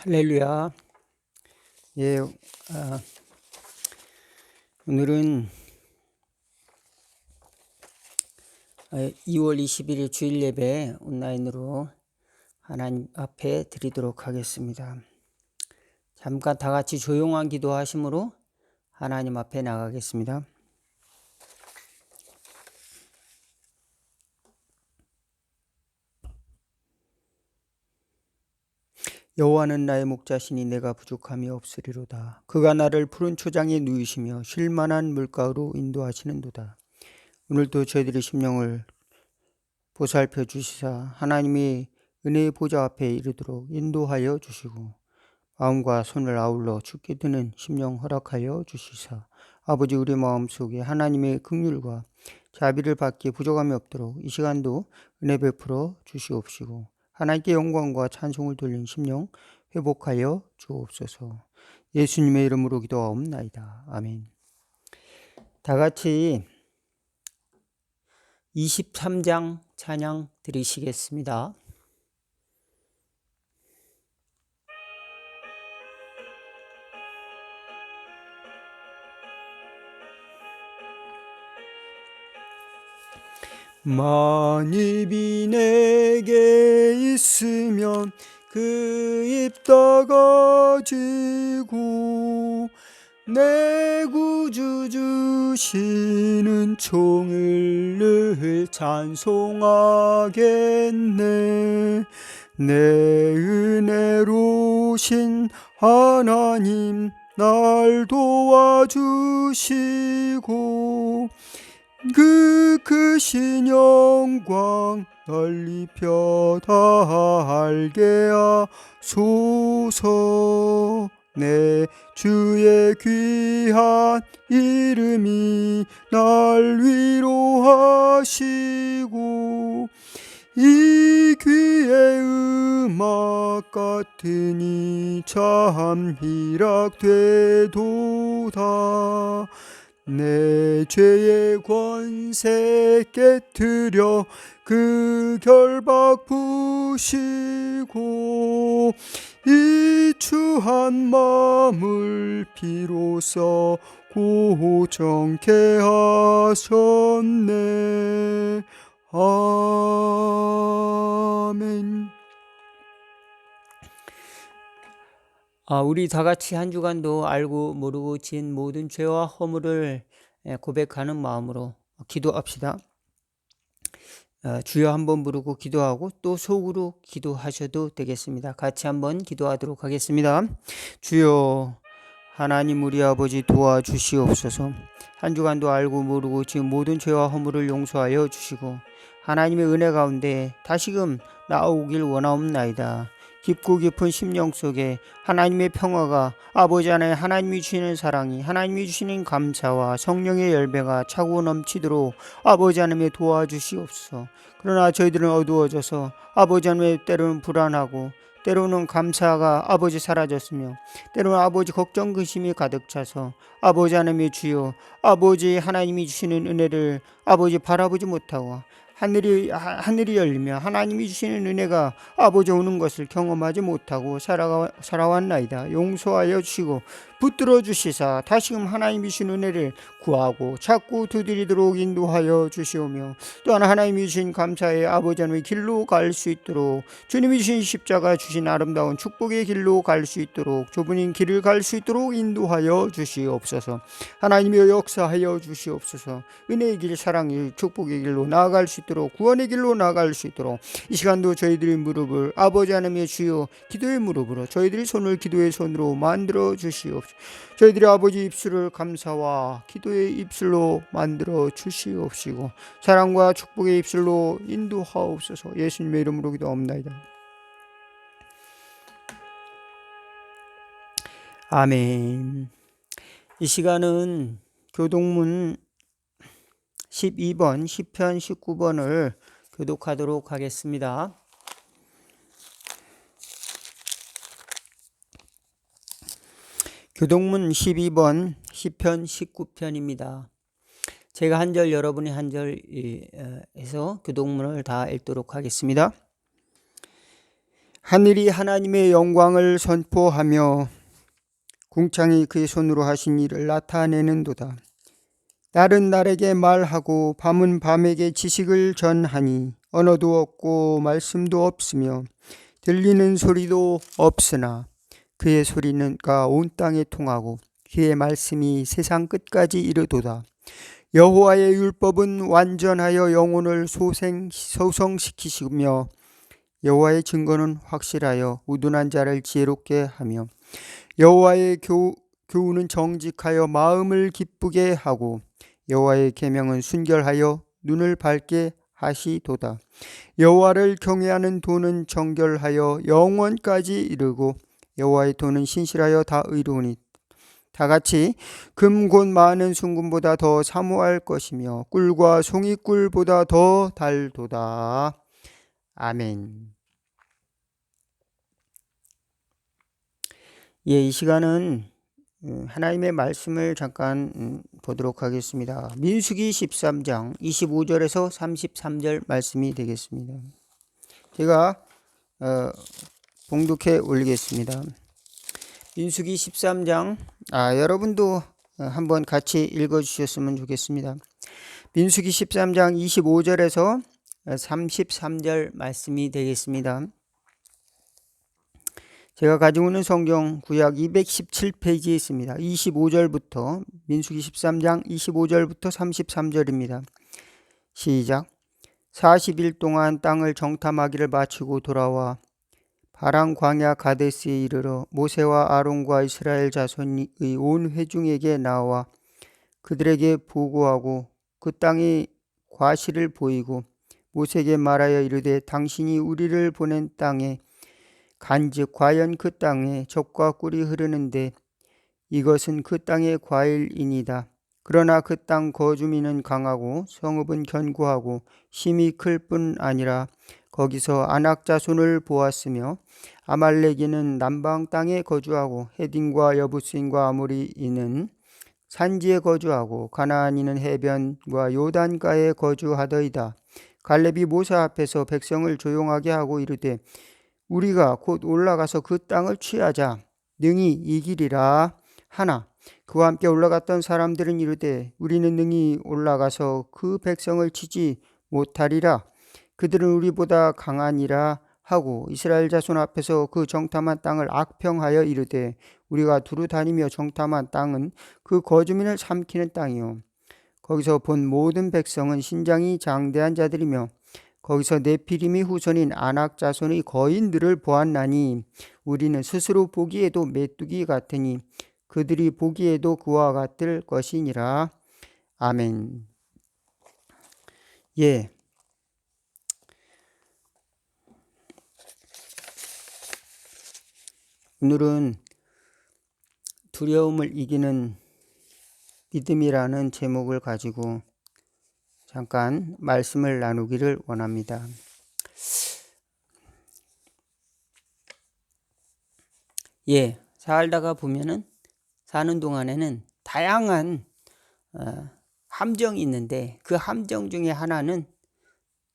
할렐루야. 예, 오늘은 2월 21일 주일 예배 온라인으로 하나님 앞에 드리도록 하겠습니다. 잠깐 다 같이 조용한 기도하심으로 하나님 앞에 나가겠습니다. 여호와는 나의 목자시니 내가 부족함이 없으리로다. 그가 나를 푸른 초장에 누이시며 쉴만한 물가로 인도하시는도다. 오늘도 저희들의 심령을 보살펴 주시사 하나님의 은혜의 보좌 앞에 이르도록 인도하여 주시고 마음과 손을 아울러 죽게 드는 심령 허락하여 주시사 아버지 우리 마음속에 하나님의 긍휼과 자비를 받기에 부족함이 없도록 이 시간도 은혜 베풀어 주시옵시고 하나님께 영광과 찬송을 돌린 심령 회복하여 주옵소서. 예수님의 이름으로 기도하옵나이다. 아멘. 다 같이 23장 찬양 드리시겠습니다. 만입이 내게 있으면 그 입 다가지고 내 구주 주시는 총을 늘 찬송하겠네. 내 은혜로신 하나님 날 도와주시고 그 크신 영광 널리 펴다 알게 하소서. 내 주의 귀한 이름이 날 위로하시고 이 귀의 음악 같으니 참 희락되도다. 내 죄의 권세 깨뜨려 그 결박 푸시고 이 추한 마음을 비로소 고정케 하셨네. 아멘. 우리 다 같이 한 주간도 알고 모르고 지은 모든 죄와 허물을 고백하는 마음으로 기도합시다. 주여 한번 부르고 기도하고 또 속으로 기도하셔도 되겠습니다. 같이 한번 기도하도록 하겠습니다. 주여 하나님 우리 아버지 도와주시옵소서. 한 주간도 알고 모르고 지은 모든 죄와 허물을 용서하여 주시고 하나님의 은혜 가운데 다시금 나오길 원하옵나이다. 깊고 깊은 심령 속에 하나님의 평화가 아버지 안에 하나님이 주시는 사랑이 하나님이 주시는 감사와 성령의 열매가 차고 넘치도록 아버지 하나님의 도와주시옵소서. 그러나 저희들은 어두워져서 아버지 하나님의 때로는 불안하고 때로는 감사가 아버지 사라졌으며 때로는 아버지 걱정 근심이 가득 차서 아버지 하나님의 주여 아버지 하나님이 주시는 은혜를 아버지 바라보지 못하고 하늘이 열리며 하나님이 주시는 은혜가 아버지 오는 것을 경험하지 못하고 살아왔나이다. 용서하여 주시고 붙들어 주시사 다시금 하나님이 주신 은혜를 구하고 찾고 두드리도록 인도하여 주시오며 또한 하나님이 주신 감사의 아버지 하나님의 길로 갈 수 있도록 주님이 주신 십자가 주신 아름다운 축복의 길로 갈 수 있도록 좁은 길을 갈 수 있도록 인도하여 주시옵소서. 하나님이여 역사하여 주시옵소서. 은혜의 길 사랑의 축복의 길로 나아갈 수 있도록 구원의 길로 나아갈 수 있도록 이 시간도 저희들의 무릎을 아버지 하나님의 주여 기도의 무릎으로 저희들의 손을 기도의 손으로 만들어 주시옵소서. 저희들의 아버지 입술을 감사와 기도의 입술로 만들어 주시옵시고 사랑과 축복의 입술로 인도하옵소서. 예수님의 이름으로 기도합니다. 아멘. 이 시간은 교동문 12번, 10편 19번을 교독하도록 하겠습니다. 교동문 12번, 10편 19편입니다. 제가 한 절, 여러분이 한 절 해서 교동문을 다 읽도록 하겠습니다. 하늘이 하나님의 영광을 선포하며 궁창이 그의 손으로 하신 일을 나타내는도다. 날은 날에게 말하고 밤은 밤에게 지식을 전하니 언어도 없고 말씀도 없으며 들리는 소리도 없으나 그의 소리는가 온 땅에 통하고 그의 말씀이 세상 끝까지 이르도다. 여호와의 율법은 완전하여 영혼을 소성시키시며 여호와의 증거는 확실하여 우둔한 자를 지혜롭게 하며 여호와의 교훈은 정직하여 마음을 기쁘게 하고 여호와의 계명은 순결하여 눈을 밝게 하시도다. 여호와를 경외하는 도는 정결하여 영원까지 이르고 여호와의 도는 신실하여 다 의로우니 다같이 금 곧 많은 순금보다 더 사모할 것이며 꿀과 송이꿀보다 더 달도다. 아멘. 예, 이 시간은 하나님의 말씀을 잠깐 보도록 하겠습니다. 민수기 13장 25절에서 33절 말씀이 되겠습니다. 제가 봉독해 올리겠습니다. 민수기 13장 여러분도 한번 같이 읽어주셨으면 좋겠습니다. 민수기 13장 25절에서 33절 말씀이 되겠습니다. 제가 가지고 있는 성경 구약 217페이지에 있습니다. 25절부터 민수기 13장 25절부터 33절입니다. 시작. 40일 동안 땅을 정탐하기를 마치고 돌아와 바람 광야 가데스에 이르러 모세와 아론과 이스라엘 자손의 온 회중에게 나와 그들에게 보고하고 그 땅의 과실을 보이고 모세에게 말하여 이르되 당신이 우리를 보낸 땅에 간즉 과연 그 땅에 젖과 꿀이 흐르는데 이것은 그 땅의 과일이니이다. 그러나 그 땅 거주민은 강하고 성읍은 견고하고 힘이 클 뿐 아니라 거기서 아낙 자손을 보았으며 아말렉인은 남방 땅에 거주하고 헤딘과 여부스인과 아모리인은 산지에 거주하고 가나안인은 해변과 요단가에 거주하더이다. 갈렙이 모세 앞에서 백성을 조용하게 하고 이르되 우리가 곧 올라가서 그 땅을 취하자 능히 이기리라 하나 그와 함께 올라갔던 사람들은 이르되 우리는 능히 올라가서 그 백성을 치지 못하리라. 그들은 우리보다 강하니라 하고 이스라엘 자손 앞에서 그 정탐한 땅을 악평하여 이르되 우리가 두루 다니며 정탐한 땅은 그 거주민을 삼키는 땅이요 거기서 본 모든 백성은 신장이 장대한 자들이며 거기서 네피림의 후손인 아낙 자손의 거인들을 보았나니 우리는 스스로 보기에도 메뚜기 같으니 그들이 보기에도 그와 같을 것이니라. 아멘. 예. 오늘은 두려움을 이기는 믿음이라는 제목을 가지고 잠깐 말씀을 나누기를 원합니다. 예, 살다가 보면은 사는 동안에는 다양한 함정이 있는데 그 함정 중에 하나는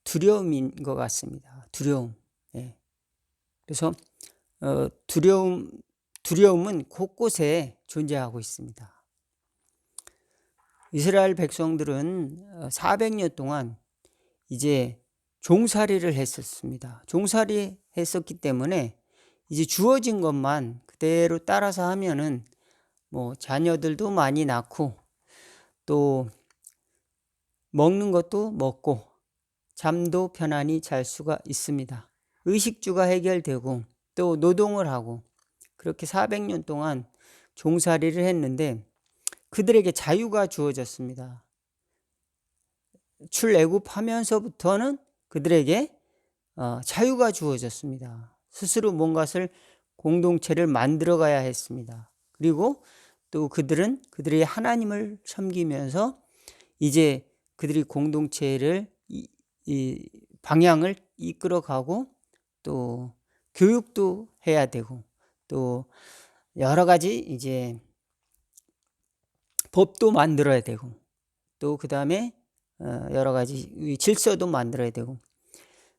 두려움인 것 같습니다. 두려움. 예. 그래서 두려움은 곳곳에 존재하고 있습니다. 이스라엘 백성들은 400년 동안 이제 종살이를 했었습니다. 종살이 했었기 때문에 이제 주어진 것만 그대로 따라서 하면은 뭐 자녀들도 많이 낳고 또 먹는 것도 먹고 잠도 편안히 잘 수가 있습니다. 의식주가 해결되고 또 노동을 하고 그렇게 400년 동안 종살이를 했는데 그들에게 자유가 주어졌습니다. 출애굽하면서부터는 그들에게 자유가 주어졌습니다. 스스로 뭔가를 공동체를 만들어 가야 했습니다. 그리고 또 그들은 그들의 하나님을 섬기면서 이제 그들이 공동체를 이 방향을 이끌어 가고 또 교육도 해야 되고 또 여러 가지 이제 법도 만들어야 되고 또 그 다음에 여러 가지 질서도 만들어야 되고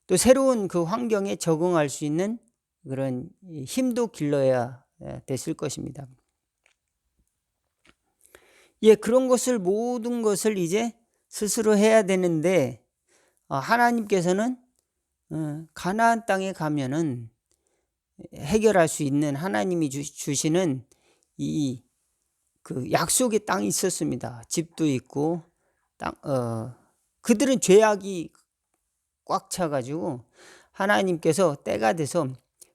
또 새로운 그 환경에 적응할 수 있는 그런 힘도 길러야 됐을 것입니다. 예, 그런 것을 모든 것을 이제 스스로 해야 되는데 하나님께서는 가나안 땅에 가면은 해결할 수 있는 하나님이 주시는 이 그 약속의 땅이 있었습니다. 집도 있고 그들은 죄악이 꽉 차가지고 하나님께서 때가 돼서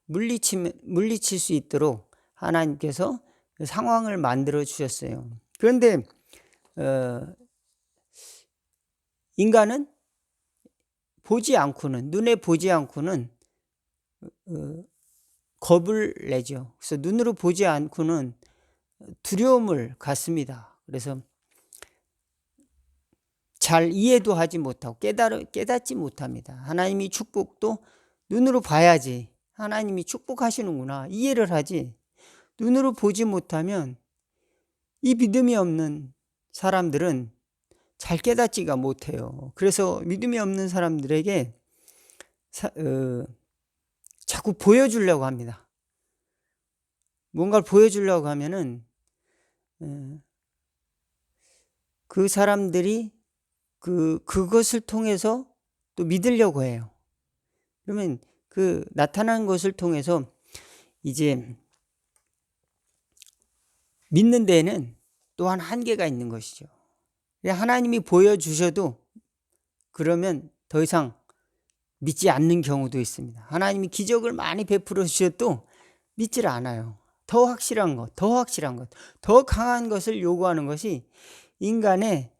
물리칠 수 있도록 하나님께서 상황을 만들어 주셨어요. 그런데 인간은 눈에 보지 않고는 겁을 내죠. 그래서 눈으로 보지 않고는 두려움을 갖습니다. 그래서 잘 이해도 하지 못하고 깨닫지 못합니다. 하나님이 축복도 눈으로 봐야지 하나님이 축복하시는구나 이해를 하지, 눈으로 보지 못하면 이 믿음이 없는 사람들은 잘 깨닫지가 못해요. 그래서 믿음이 없는 사람들에게 자꾸 보여주려고 합니다. 뭔가를 보여주려고 하면은 그 사람들이 그것을 통해서 또 믿으려고 해요. 그러면 그 나타난 것을 통해서 이제 믿는 데에는 또한 한계가 있는 것이죠. 하나님이 보여주셔도 그러면 더 이상 믿지 않는 경우도 있습니다. 하나님이 기적을 많이 베풀어 주셔도 믿질 않아요. 더 확실한 것, 더 강한 것을 요구하는 것이 인간의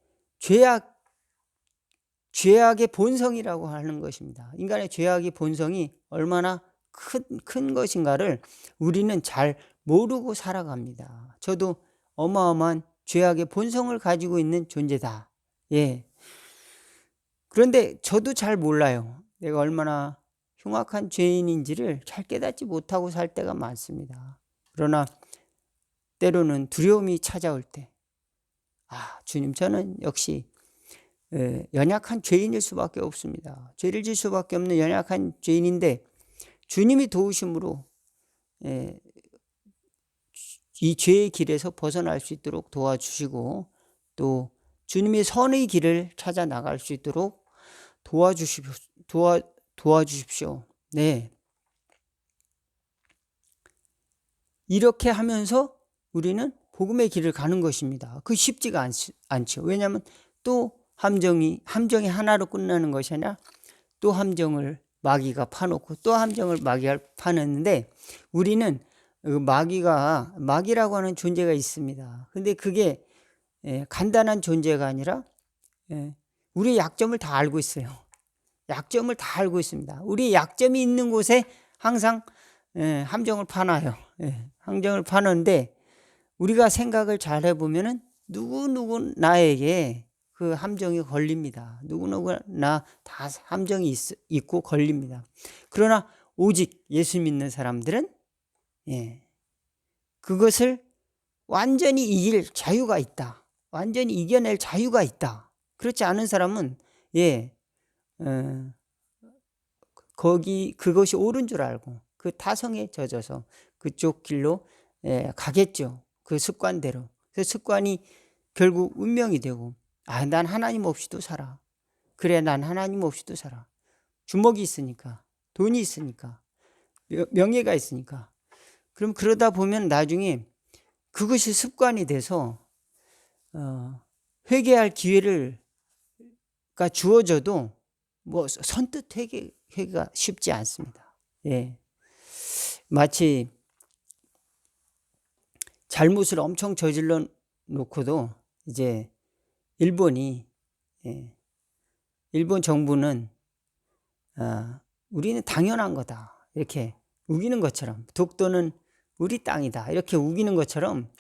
죄악의 본성이라고 하는 것입니다. 인간의 죄악의 본성이 얼마나 큰 것인가를 우리는 잘 모르고 살아갑니다. 저도 어마어마한 죄악의 본성을 가지고 있는 존재다. 예. 그런데 저도 잘 몰라요. 내가 얼마나 흉악한 죄인인지를 잘 깨닫지 못하고 살 때가 많습니다. 그러나 때로는 두려움이 찾아올 때, 주님, 저는 역시 연약한 죄인일 수밖에 없습니다. 죄를 질 수밖에 없는 연약한 죄인인데 주님이 도우심으로 이 죄의 길에서 벗어날 수 있도록 도와주시고 또 주님의 선의 길을 찾아 나갈 수 있도록 도와주십시오. 네. 이렇게 하면서 우리는 복음의 길을 가는 것입니다. 그 쉽지가 않죠. 왜냐하면 또 함정이 하나로 끝나는 것이 아니라 또 함정을 마귀가 파놓고 또 함정을 마귀가 파놨는데 우리는 마귀라고 하는 존재가 있습니다. 근데 그게 간단한 존재가 아니라 우리의 약점을 다 알고 있어요. 약점을 다 알고 있습니다. 우리의 약점이 있는 곳에 항상 함정을 파놔요. 함정을 파는데 우리가 생각을 잘 해보면은 누구 나에게 그 함정이 걸립니다. 누구나 다 함정이 있고 걸립니다. 그러나 오직 예수 믿는 사람들은 그것을 완전히 이길 자유가 있다. 완전히 이겨낼 자유가 있다. 그렇지 않은 사람은 그것이 옳은 줄 알고 그 타성에 젖어서 그쪽 길로 가겠죠. 그 습관대로. 그 습관이 결국 운명이 되고 난 하나님 없이도 살아. 그래, 난 하나님 없이도 살아. 주먹이 있으니까, 돈이 있으니까, 명예가 있으니까. 그럼 그러다 보면 나중에 그것이 습관이 돼서 회개할 기회가 주어져도 뭐 선뜻 회개가 쉽지 않습니다. 마치 잘못을 엄청 저질러 놓고도 이제 일본 정부는 우리는 당연한 거다 이렇게 우기는 것처럼, 독도는 우리 땅이다 이렇게 우기는 것처럼,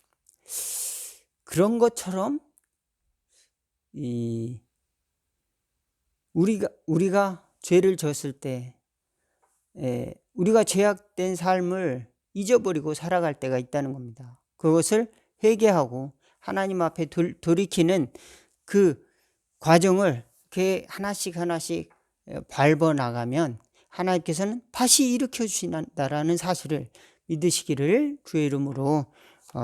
그런 것처럼 우리가 죄를 졌을 때 우리가 죄악된 삶을 잊어버리고 살아갈 때가 있다는 겁니다. 그것을 회개하고 하나님 앞에 돌이키는 그 과정을 이렇게 하나씩 밟아 나가면 하나님께서는 다시 일으켜 주신다라는 사실을 믿으시기를 주의 이름으로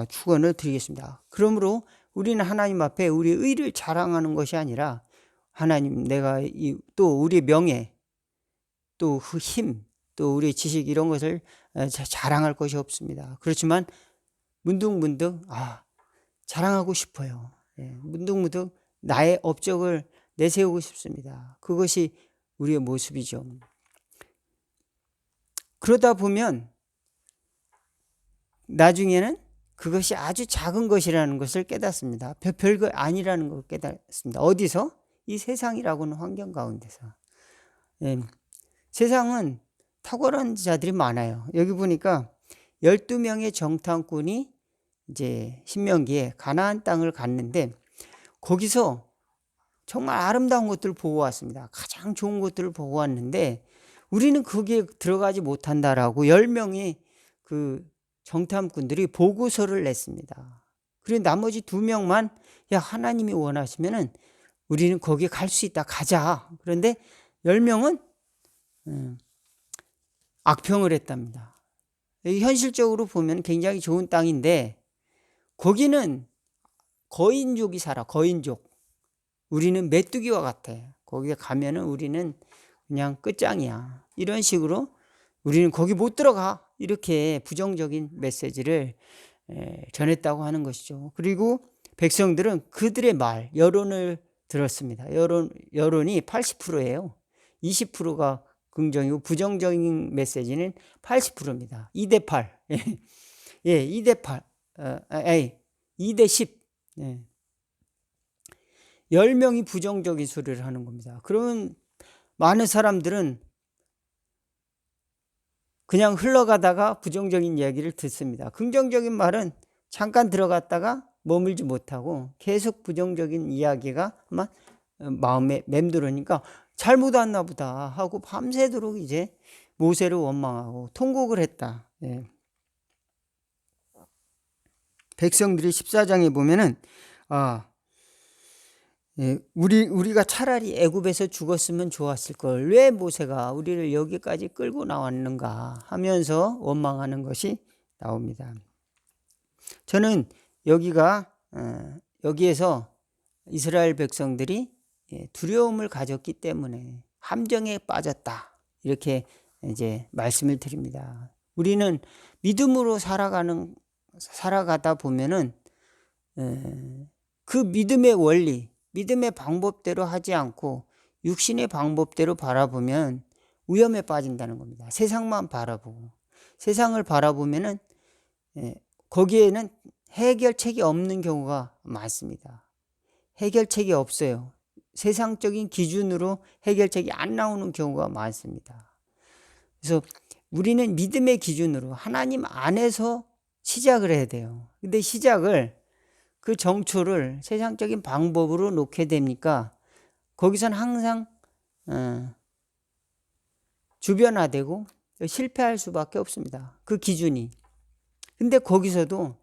축원을 드리겠습니다. 그러므로 우리는 하나님 앞에 우리의 의를 자랑하는 것이 아니라 하나님, 내가 또 우리의 명예, 또 그 힘, 또 우리의 지식 이런 것을 자랑할 것이 없습니다. 그렇지만 문득문득 자랑하고 싶어요. 문득문득 나의 업적을 내세우고 싶습니다. 그것이 우리의 모습이죠. 그러다 보면 나중에는 그것이 아주 작은 것이라는 것을 깨닫습니다. 별거 아니라는 걸 깨닫습니다. 어디서? 이 세상이라고는 환경 가운데서. 세상은 탁월한 자들이 많아요. 여기 보니까 12명의 정탐꾼이 이제 신명기에 가나안 땅을 갔는데 거기서 정말 아름다운 것들을 보고 왔습니다. 가장 좋은 것들을 보고 왔는데 우리는 거기에 들어가지 못한다라고 10명의 그 정탐꾼들이 보고서를 냈습니다. 그리고 나머지 2명만 하나님이 원하시면은 우리는 거기에 갈 수 있다. 가자. 그런데 10명은 악평을 했답니다. 현실적으로 보면 굉장히 좋은 땅인데 거기는 거인족이 살아. 거인족. 우리는 메뚜기와 같아. 거기에 가면은 우리는 그냥 끝장이야. 이런 식으로 우리는 거기 못 들어가. 이렇게 부정적인 메시지를 전했다고 하는 것이죠. 그리고 백성들은 그들의 말, 여론을 들었습니다. 여론이 80%예요. 20%가 긍정이고 부정적인 메시지는 80%입니다. 2대8. 예, 2대8. 2대10. 10명이 부정적인 소리를 하는 겁니다. 그러면 많은 사람들은 그냥 흘러가다가 부정적인 이야기를 듣습니다. 긍정적인 말은 잠깐 들어갔다가 머물지 못하고 계속 부정적인 이야기가 아마 마음에 맴돌으니까 잘못 왔나 보다 하고 밤새도록 이제 모세를 원망하고 통곡을 했다. 백성들이 14장에 보면은 우리가 차라리 애굽에서 죽었으면 좋았을 걸 왜 모세가 우리를 여기까지 끌고 나왔는가 하면서 원망하는 것이 나옵니다. 저는 여기에서 이스라엘 백성들이 두려움을 가졌기 때문에 함정에 빠졌다 이렇게 이제 말씀을 드립니다. 우리는 믿음으로 살아가다 보면은 그 믿음의 원리, 믿음의 방법대로 하지 않고 육신의 방법대로 바라보면 위험에 빠진다는 겁니다. 세상만 바라보고 세상을 바라보면은 거기에는 해결책이 없는 경우가 많습니다. 해결책이 없어요. 세상적인 기준으로 해결책이 안 나오는 경우가 많습니다. 그래서 우리는 믿음의 기준으로 하나님 안에서 시작을 해야 돼요. 근데 시작을 그 정초를 세상적인 방법으로 놓게 됩니까? 거기선 항상 주변화되고 실패할 수밖에 없습니다. 그 기준이. 근데 거기서도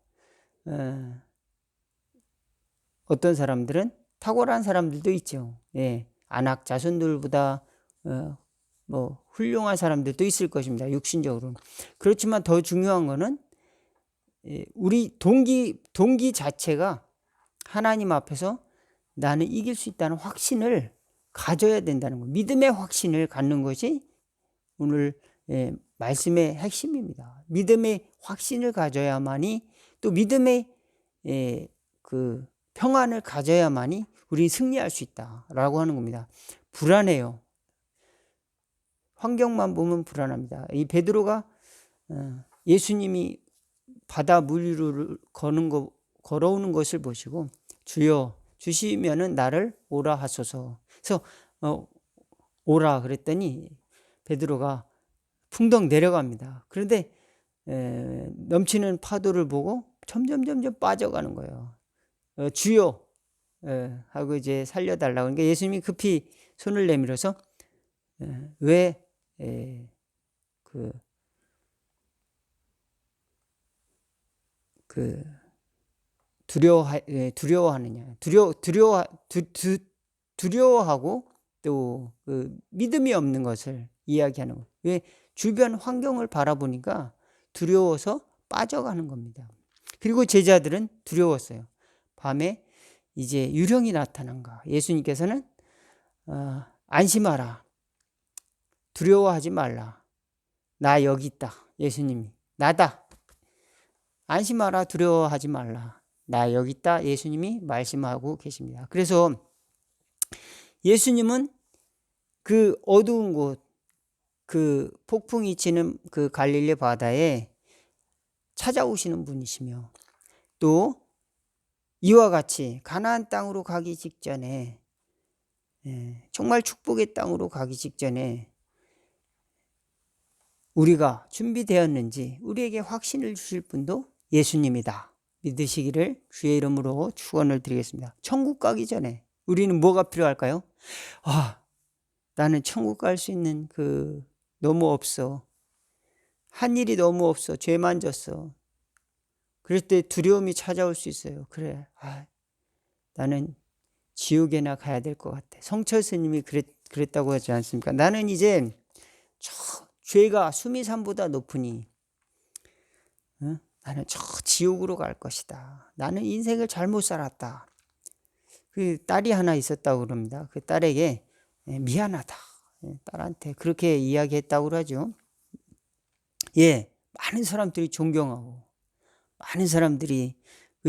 어떤 사람들은 탁월한 사람들도 있죠. 안악 자손들보다 뭐 훌륭한 사람들도 있을 것입니다. 육신적으로. 그렇지만 더 중요한 거는 우리 동기 자체가 하나님 앞에서 나는 이길 수 있다는 확신을 가져야 된다는 거. 믿음의 확신을 갖는 것이 오늘 말씀의 핵심입니다. 믿음의 확신을 가져야만이 또 믿음의 그 평안을 가져야만이 우리 승리할 수 있다라고 하는 겁니다. 불안해요. 환경만 보면 불안합니다. 이 베드로가 예수님이 바다 물 위로 걸어오는 것을 보시고 주여 주시면은 나를 오라 하소서. 그래서 오라 그랬더니 베드로가 풍덩 내려갑니다. 그런데 넘치는 파도를 보고 점점 빠져가는 거예요. 주여 하고 이제 살려달라고. 그러니까 예수님이 급히 손을 내밀어서 왜 두려워하느냐. 두려워하고 또 그 믿음이 없는 것을 이야기하는 거예요. 왜? 주변 환경을 바라보니까 두려워서 빠져가는 겁니다. 그리고 제자들은 두려웠어요. 밤에 이제 유령이 나타난가. 예수님께서는 안심하라. 두려워하지 말라. 나 여기 있다. 예수님이. 나다. 안심하라. 두려워하지 말라. 나 여기 있다. 예수님이 말씀하고 계십니다. 그래서 예수님은 그 어두운 곳, 그 폭풍이 치는 그 갈릴리 바다에 찾아오시는 분이시며, 또 이와 같이 가나안 땅으로 가기 직전에, 정말 축복의 땅으로 가기 직전에 우리가 준비되었는지 우리에게 확신을 주실 분도 예수님이다 믿으시기를 주의 이름으로 축원을 드리겠습니다. 천국 가기 전에 우리는 뭐가 필요할까요? 나는 천국 갈 수 있는 너무 없어. 한 일이 너무 없어. 죄만 졌어. 그럴 때 두려움이 찾아올 수 있어요. 그래, 나는 지옥에나 가야 될 것 같아. 성철 스님이 그랬다고 하지 않습니까? 나는 이제 죄가 수미산보다 높으니 나는 저 지옥으로 갈 것이다. 나는 인생을 잘못 살았다. 그 딸이 하나 있었다고 그럽니다. 그 딸에게 미안하다. 딸한테 그렇게 이야기했다고 그러죠. 많은 사람들이 존경하고 많은 사람들이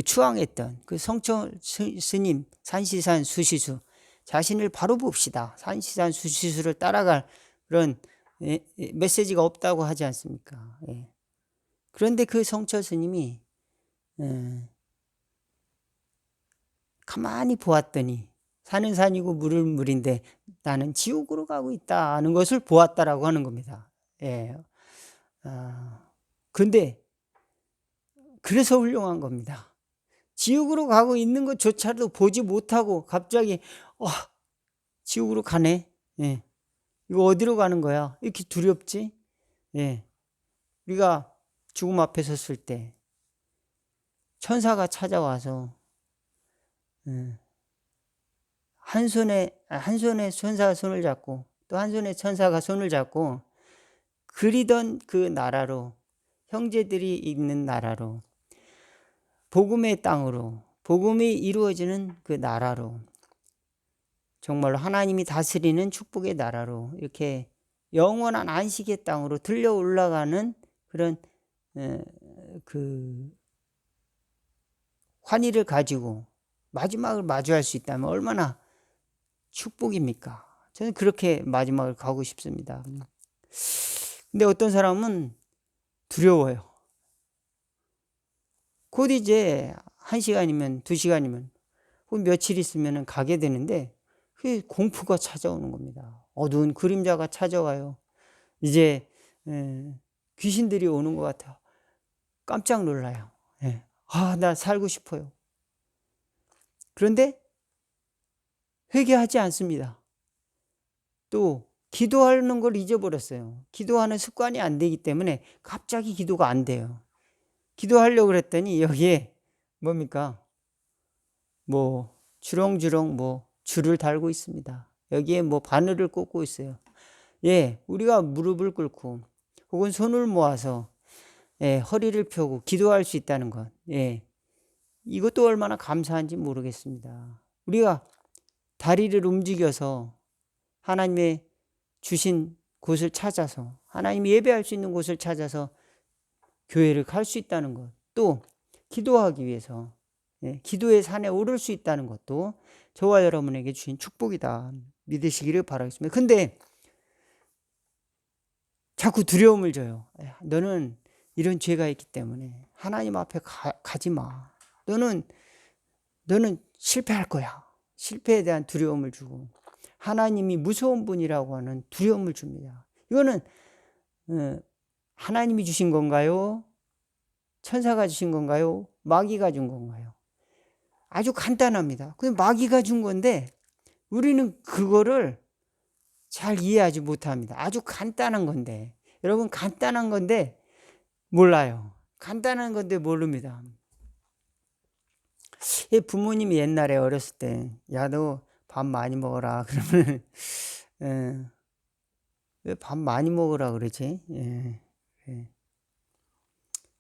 추앙했던 그 성철 스님 산시산 수시수, 자신을 바로 봅시다. 산시산 수시수를 따라갈 그런 메시지가 없다고 하지 않습니까? 그런데 그 성철 스님이 가만히 보았더니 산은 산이고 물은 물인데 나는 지옥으로 가고 있다는 것을 보았다라고 하는 겁니다. 그런데 그래서 훌륭한 겁니다. 지옥으로 가고 있는 것조차도 보지 못하고 갑자기 지옥으로 가네. 이거 어디로 가는 거야? 이렇게 두렵지? 우리가 죽음 앞에 섰을 때 천사가 찾아와서 한 손에 천사가 손을 잡고 또 한 손에 천사가 손을 잡고 그리던 그 나라로, 형제들이 있는 나라로, 복음의 땅으로, 복음이 이루어지는 그 나라로, 정말로 하나님이 다스리는 축복의 나라로 이렇게 영원한 안식의 땅으로 들려 올라가는 그런 그 환희를 가지고 마지막을 마주할 수 있다면 얼마나 축복입니까? 저는 그렇게 마지막을 가고 싶습니다. 근데 어떤 사람은 두려워요. 곧 이제 1시간이면 2시간이면 혹은 며칠 있으면 가게 되는데 그 공포가 찾아오는 겁니다. 어두운 그림자가 찾아와요. 이제 귀신들이 오는 것 같아요. 깜짝 놀라요. 나 살고 싶어요. 그런데 회개하지 않습니다. 또 기도하는 걸 잊어버렸어요. 기도하는 습관이 안 되기 때문에 갑자기 기도가 안 돼요. 기도하려고 그랬더니 여기에 뭡니까? 주렁주렁 줄을 달고 있습니다. 여기에 바늘을 꽂고 있어요. 우리가 무릎을 꿇고 혹은 손을 모아서 허리를 펴고 기도할 수 있다는 것. 이것도 얼마나 감사한지 모르겠습니다. 우리가 다리를 움직여서 하나님의 주신 곳을 찾아서 하나님이 예배할 수 있는 곳을 찾아서 교회를 갈 수 있다는 것, 또 기도하기 위해서 기도의 산에 오를 수 있다는 것도 저와 여러분에게 주신 축복이다 믿으시기를 바라겠습니다. 근데 자꾸 두려움을 줘요. 너는 이런 죄가 있기 때문에 하나님 앞에 가지 마. 너는 실패할 거야. 실패에 대한 두려움을 주고 하나님이 무서운 분이라고 하는 두려움을 줍니다. 이거는 하나님이 주신 건가요? 천사가 주신 건가요? 마귀가 준 건가요? 아주 간단합니다. 그냥 마귀가 준 건데 우리는 그거를 잘 이해하지 못합니다. 아주 간단한 건데, 여러분 간단한 건데 몰라요. 간단한 건데 모릅니다. 부모님이 옛날에 어렸을 때 야, 너 밥 많이 먹어라 그러면 왜 밥 많이 먹으라 그러지? 예. 예.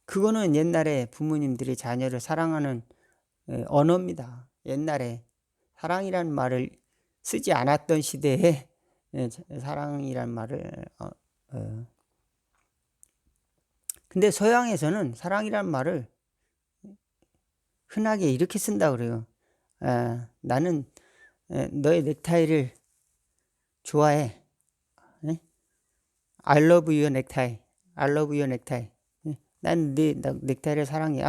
그거는 옛날에 부모님들이 자녀를 사랑하는 언어입니다. 옛날에 사랑이라는 말을 쓰지 않았던 시대에 사랑이란 말을 근데 서양에서는 사랑이란 말을 흔하게 이렇게 쓴다 그래요. 나는 너의 넥타이를 좋아해. I love your necktie. I love your necktie. 난 네 넥타이를 사랑해.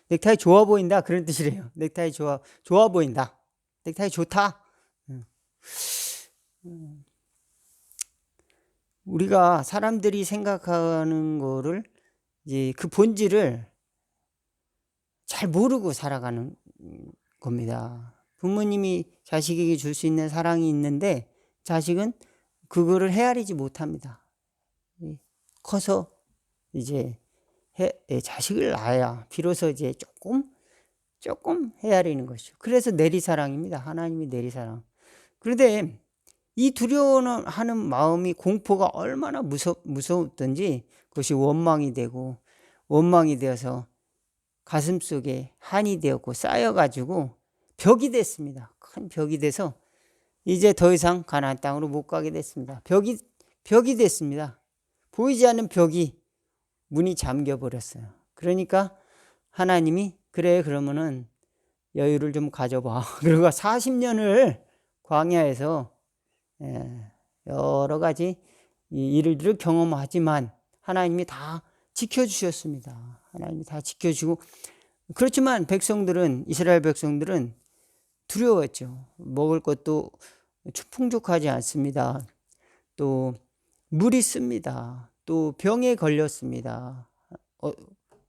넥타이 좋아 보인다. 그런 뜻이래요. 넥타이 좋아 보인다. 넥타이 좋다. 우리가 사람들이 생각하는 거를 이제 그 본질을 잘 모르고 살아가는 겁니다. 부모님이 자식에게 줄 수 있는 사랑이 있는데 자식은 그거를 헤아리지 못합니다. 커서 이제 자식을 낳아야 비로소 이제 조금 헤아리는 것이죠. 그래서 내리사랑입니다. 하나님이 내리사랑. 그런데 이 두려워하는 마음이 공포가 얼마나 무서웠던지 그것이 원망이 되어서 가슴 속에 한이 되었고 쌓여가지고 벽이 됐습니다. 큰 벽이 돼서 이제 더 이상 가나안 땅으로 못 가게 됐습니다. 벽이 됐습니다. 보이지 않는 벽이 문이 잠겨 버렸어요. 그러니까 하나님이 그래 그러면은 여유를 좀 가져봐. 그리고 40년을 광야에서 여러 가지 일들을 경험하지만 하나님이 다 지켜주셨습니다. 하나님이 다 지켜주고 그렇지만 이스라엘 백성들은 두려웠죠. 먹을 것도 풍족하지 않습니다. 또 물이 씁니다. 또 병에 걸렸습니다.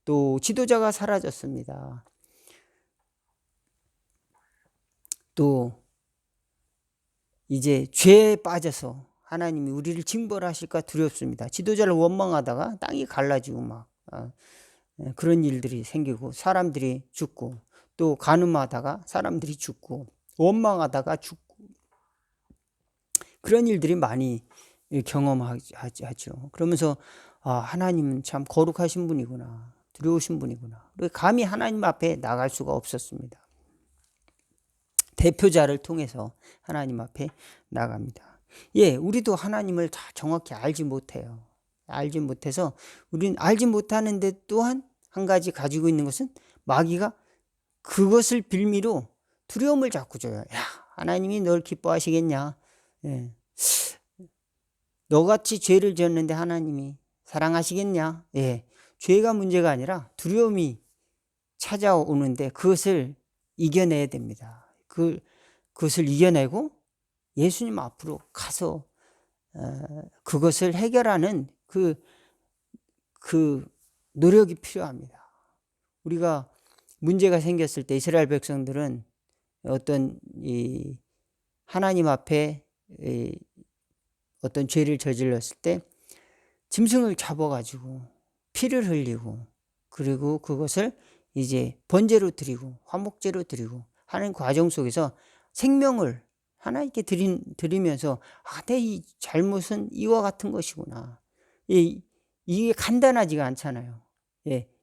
또 지도자가 사라졌습니다. 또 이제 죄에 빠져서 하나님이 우리를 징벌하실까 두렵습니다. 지도자를 원망하다가 땅이 갈라지고 막 그런 일들이 생기고 사람들이 죽고 또 간음하다가 사람들이 죽고 원망하다가 죽고 그런 일들이 많이 경험하죠. 그러면서 하나님은 참 거룩하신 분이구나. 두려우신 분이구나. 감히 하나님 앞에 나갈 수가 없었습니다. 대표자를 통해서 하나님 앞에 나갑니다. 우리도 하나님을 다 정확히 알지 못해요. 알지 못해서 우리는 알지 못하는데 또한 한 가지 가지고 있는 것은 마귀가 그것을 빌미로 두려움을 자꾸 줘요. 하나님이 널 기뻐하시겠냐? 너같이 죄를 지었는데 하나님이 사랑하시겠냐? 죄가 문제가 아니라 두려움이 찾아오는데 그것을 이겨내야 됩니다. 그것을 이겨내고 예수님 앞으로 가서 그것을 해결하는 그 노력이 필요합니다. 우리가 문제가 생겼을 때 이스라엘 백성들은 어떤 하나님 앞에 어떤 죄를 저질렀을 때 짐승을 잡아가지고 피를 흘리고 그리고 그것을 이제 번제로 드리고 화목제로 드리고 하는 과정 속에서 생명을 하나님께 드리면서 내 이 잘못은 이와 같은 것이구나. 이게 간단하지가 않잖아요.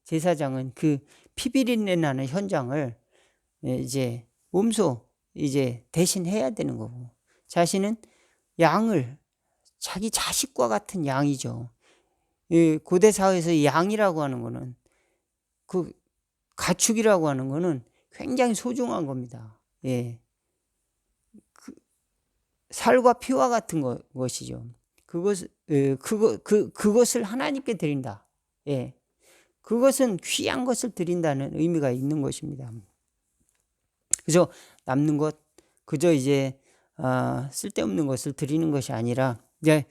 제사장은 그 피비린내 나는 현장을 이제 몸소 이제 대신해야 되는 거고 자신은 양을 자기 자식과 같은 양이죠. 고대 사회에서 양이라고 하는 거는 그 가축이라고 하는 거는 굉장히 소중한 겁니다. 살과 피와 같은 것이죠. 그것을 하나님께 드린다. 그것은 귀한 것을 드린다는 의미가 있는 것입니다. 그래서 남는 것, 그저 이제 쓸데없는 것을 드리는 것이 아니라 이제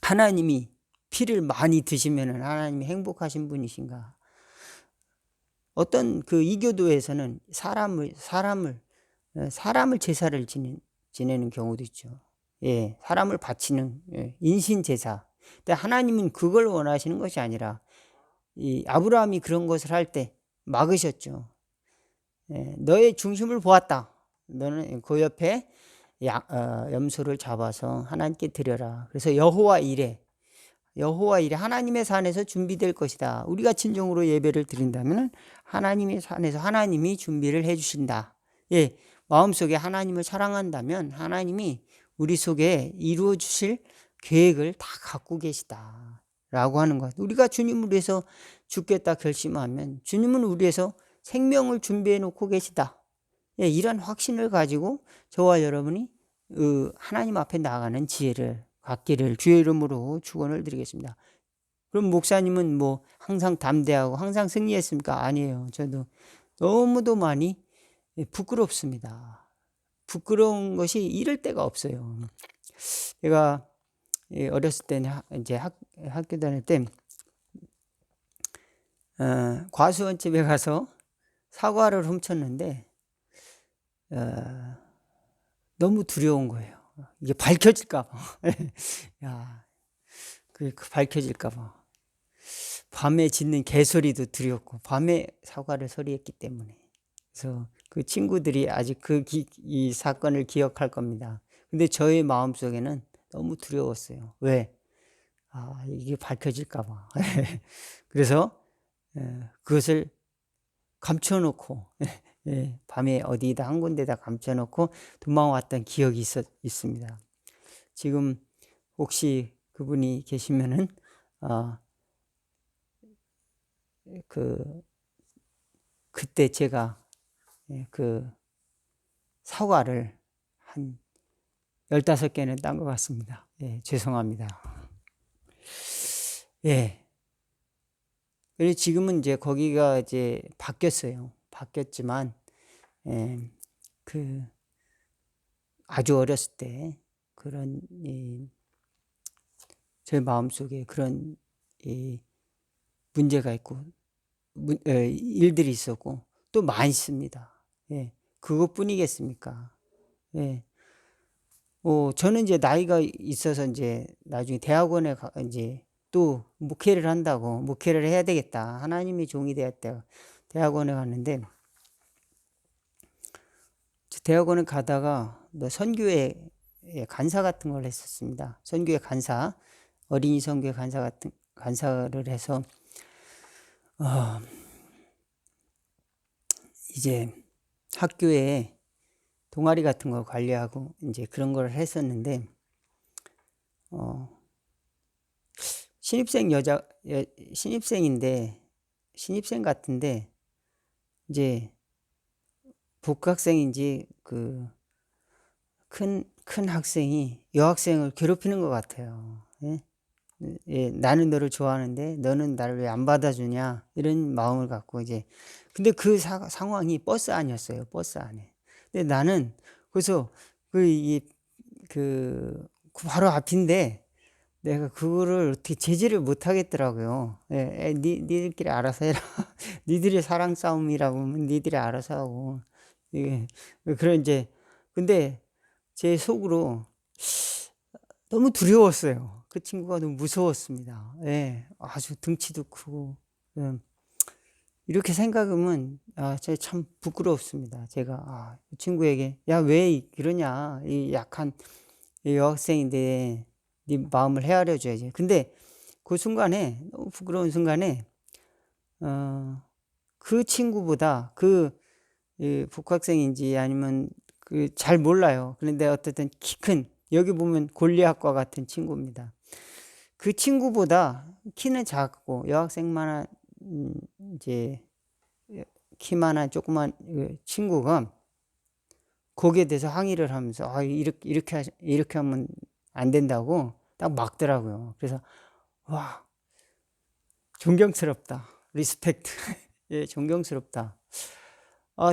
하나님이 피를 많이 드시면 하나님이 행복하신 분이신가? 어떤 이교도에서는 사람을 제사를 지내는 경우도 있죠. 사람을 바치는 인신 제사. 근데 하나님은 그걸 원하시는 것이 아니라 이 아브라함이 그런 것을 할 때 막으셨죠. 너의 중심을 보았다. 너는 그 옆에 염소를 잡아서 하나님께 드려라. 그래서 여호와 이레 하나님의 산에서 준비될 것이다. 우리가 진정으로 예배를 드린다면 하나님의 산에서 하나님이 준비를 해 주신다. 예, 마음속에 하나님을 사랑한다면 하나님이 우리 속에 이루어 주실 계획을 다 갖고 계시다 라고 하는 것. 우리가 주님을 위해서 죽겠다 결심하면 주님은 우리 위해서 생명을 준비해 놓고 계시다. 예, 이런 확신을 가지고 저와 여러분이 하나님 앞에 나가는 지혜를 갖기를 주의 이름으로 축원을 드리겠습니다. 그럼 목사님은 뭐 항상 담대하고 항상 승리했습니까? 아니에요. 저도 너무도 많이 부끄럽습니다. 부끄러운 것이 이럴 데가 없어요. 제가 어렸을 때는 이제 학교 다닐 때 과수원집에 가서 사과를 훔쳤는데 너무 두려운 거예요. 이게 밝혀질까 봐. 야, 그 밝혀질까 봐. 밤에 짖는 개소리도 두렵고 밤에 사과를 소리했기 때문에. 그래서 그 친구들이 아직 이 사건을 기억할 겁니다. 근데 저의 마음속에는 너무 두려웠어요. 왜? 이게 밝혀질까 봐. 그래서 그것을 감춰놓고 밤에 어디다 한 군데다 감춰놓고 도망왔던 기억이 있습니다. 지금 혹시 그분이 계시면은 그때 제가 그 사과를 한 15개는 딴 것 같습니다. 죄송합니다. 그리고 지금은 이제 거기가 이제 바뀌었어요. 바뀌었지만 아주 어렸을 때 그런 제 마음속에 그런 문제가 있고 일들이 있었고 또 많습니다. 그것뿐이겠습니까? 저는 이제 나이가 있어서 이제 나중에 대학원에 이제 또 목회를 한다고 목회를 해야 되겠다. 하나님의 종이 되었다. 대학원에 갔는데 대학원에 가다가 선교회 간사 같은 걸 했었습니다. 선교회 간사, 어린이 선교회 간사를 해서 이제 학교에 동아리 같은 걸 관리하고 이제 그런 걸 했었는데 신입생 같은데 이제 복학생인지 큰 학생이 여학생을 괴롭히는 것 같아요. 나는 너를 좋아하는데 너는 나를 왜 안 받아주냐 이런 마음을 갖고 이제 근데 그 상황이 버스 안이었어요. 버스 안에. 근데 나는 그래서 바로 앞인데 내가 그거를 어떻게 제지를 못 하겠더라고요. 니들끼리 알아서 해라. 니들의 사랑 싸움이라고 하면 니들이 알아서 하고. 그런 이제 근데 제 속으로 너무 두려웠어요. 그 친구가 너무 무서웠습니다. 아주 등치도 크고 이렇게 생각하면 제가 참 부끄럽습니다. 제가 그 친구에게 야 왜 그러냐 이 약한 여학생인데 네 마음을 헤아려 줘야지. 근데 그 순간에 너무 부끄러운 순간에 그 친구보다 복학생인지 아니면 잘 몰라요. 그런데 어쨌든 키 큰 여기 보면 골리앗과 같은 친구입니다. 그 친구보다 키는 작고 여학생만한 이제 키만한 조그만 친구가 거기에 대해서 항의를 하면서 이렇게 하면 안 된다고 딱 막더라고요. 그래서 와 존경스럽다. 리스펙트. 존경스럽다.